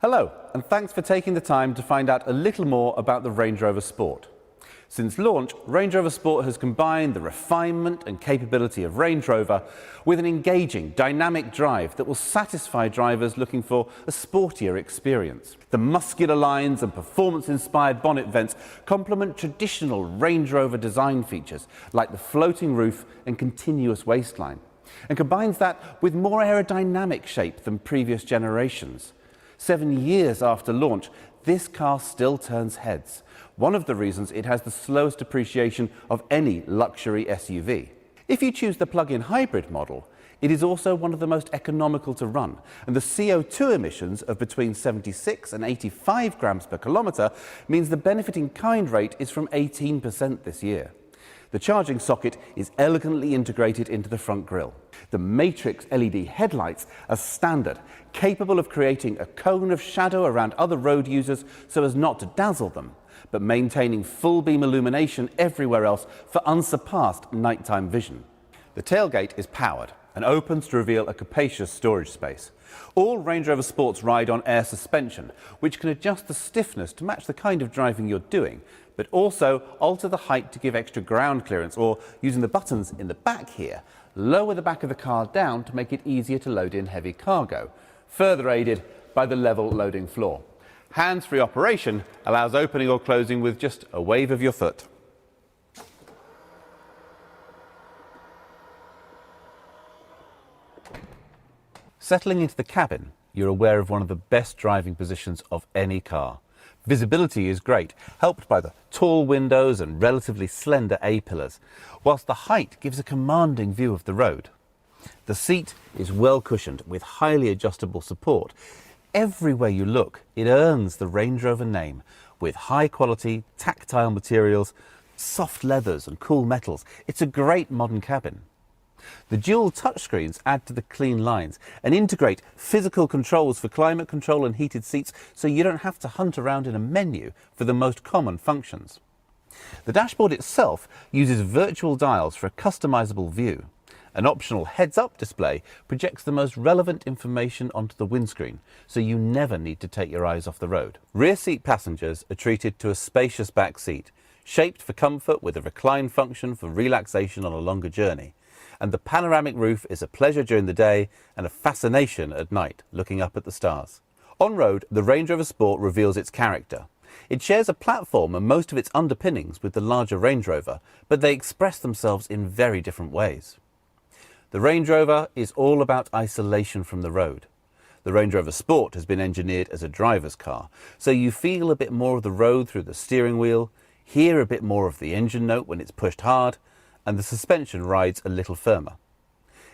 Hello, and thanks for taking the time to find out a little more about the Range Rover Sport. Since launch, Range Rover Sport has combined the refinement and capability of Range Rover with an engaging, dynamic drive that will satisfy drivers looking for a sportier experience. The muscular lines and performance-inspired bonnet vents complement traditional Range Rover design features like the floating roof and continuous waistline, and combines that with more aerodynamic shape than previous generations. 7 years after launch, this car still turns heads. One of the reasons it has the slowest depreciation of any luxury SUV. If you choose the plug-in hybrid model, it is also one of the most economical to run, and the CO2 emissions of between 76 and 85 grams per kilometre means the benefit in kind rate is from 18% this year. The charging socket is elegantly integrated into the front grille. The Matrix LED headlights are standard, capable of creating a cone of shadow around other road users so as not to dazzle them, but maintaining full beam illumination everywhere else for unsurpassed nighttime vision. The tailgate is powered and opens to reveal a capacious storage space. All Range Rover Sports ride on air suspension, which can adjust the stiffness to match the kind of driving you're doing, but also alter the height to give extra ground clearance, or using the buttons in the back here, lower the back of the car down to make it easier to load in heavy cargo, further aided by the level loading floor. Hands-free operation allows opening or closing with just a wave of your foot. Settling into the cabin, you're aware of one of the best driving positions of any car. Visibility is great, helped by the tall windows and relatively slender A-pillars, whilst the height gives a commanding view of the road. The seat is well cushioned with highly adjustable support. Everywhere you look, it earns the Range Rover name, with high-quality, tactile materials, soft leathers and cool metals. It's a great modern cabin. The dual touchscreens add to the clean lines and integrate physical controls for climate control and heated seats, so you don't have to hunt around in a menu for the most common functions. The dashboard itself uses virtual dials for a customizable view. An optional heads-up display projects the most relevant information onto the windscreen, so you never need to take your eyes off the road. Rear seat passengers are treated to a spacious back seat, shaped for comfort with a recline function for relaxation on a longer journey. And the panoramic roof is a pleasure during the day and a fascination at night, looking up at the stars. On-road, the Range Rover Sport reveals its character. It shares a platform and most of its underpinnings with the larger Range Rover, but they express themselves in very different ways. The Range Rover is all about isolation from the road. The Range Rover Sport has been engineered as a driver's car, so you feel a bit more of the road through the steering wheel, hear a bit more of the engine note when it's pushed hard, and the suspension rides a little firmer.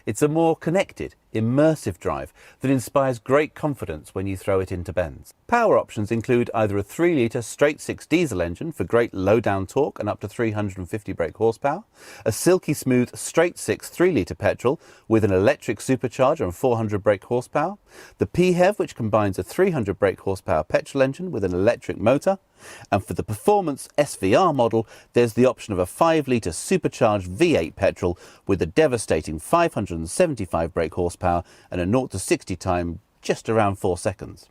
It's a more connected, immersive drive that inspires great confidence when you throw it into bends. Power options include either a 3-litre straight-six diesel engine for great low-down torque and up to 350 brake horsepower, a silky smooth straight-six 3-litre petrol with an electric supercharger and 400 brake horsepower, the PHEV, which combines a 300 brake horsepower petrol engine with an electric motor, and for the performance SVR model, there's the option of a 5-litre supercharged V8 petrol with a devastating 575 brake horsepower and a 0 to 60 time just around 4 seconds.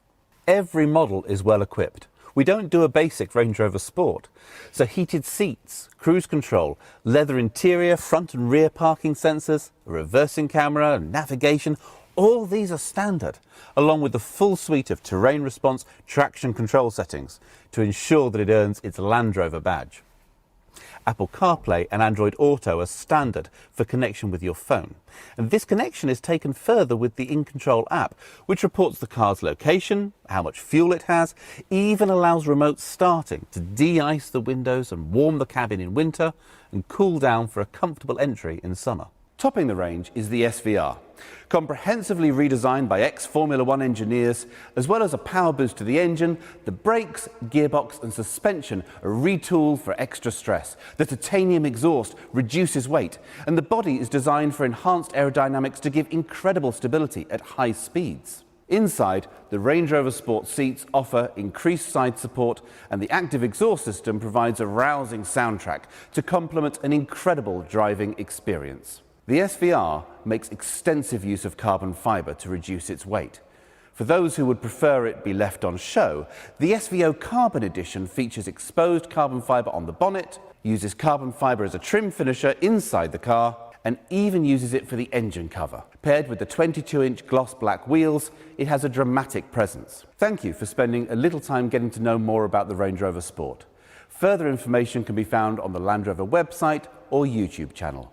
Every model is well equipped. We don't do a basic Range Rover Sport. So heated seats, cruise control, leather interior, front and rear parking sensors, a reversing camera, navigation, all these are standard, along with the full suite of terrain response traction control settings to ensure that it earns its Land Rover badge. Apple CarPlay and Android Auto are standard for connection with your phone. And this connection is taken further with the In Control app, which reports the car's location, how much fuel it has, even allows remote starting to de-ice the windows and warm the cabin in winter and cool down for a comfortable entry in summer. Topping the range is the SVR, comprehensively redesigned by ex-Formula One engineers. As well as a power boost to the engine, the brakes, gearbox and suspension are retooled for extra stress. The titanium exhaust reduces weight, and the body is designed for enhanced aerodynamics to give incredible stability at high speeds. Inside, the Range Rover Sport seats offer increased side support, and the active exhaust system provides a rousing soundtrack to complement an incredible driving experience. The SVR makes extensive use of carbon fibre to reduce its weight. For those who would prefer it be left on show, the SVO Carbon Edition features exposed carbon fibre on the bonnet, uses carbon fibre as a trim finisher inside the car, and even uses it for the engine cover. Paired with the 22-inch gloss black wheels, it has a dramatic presence. Thank you for spending a little time getting to know more about the Range Rover Sport. Further information can be found on the Land Rover website or YouTube channel.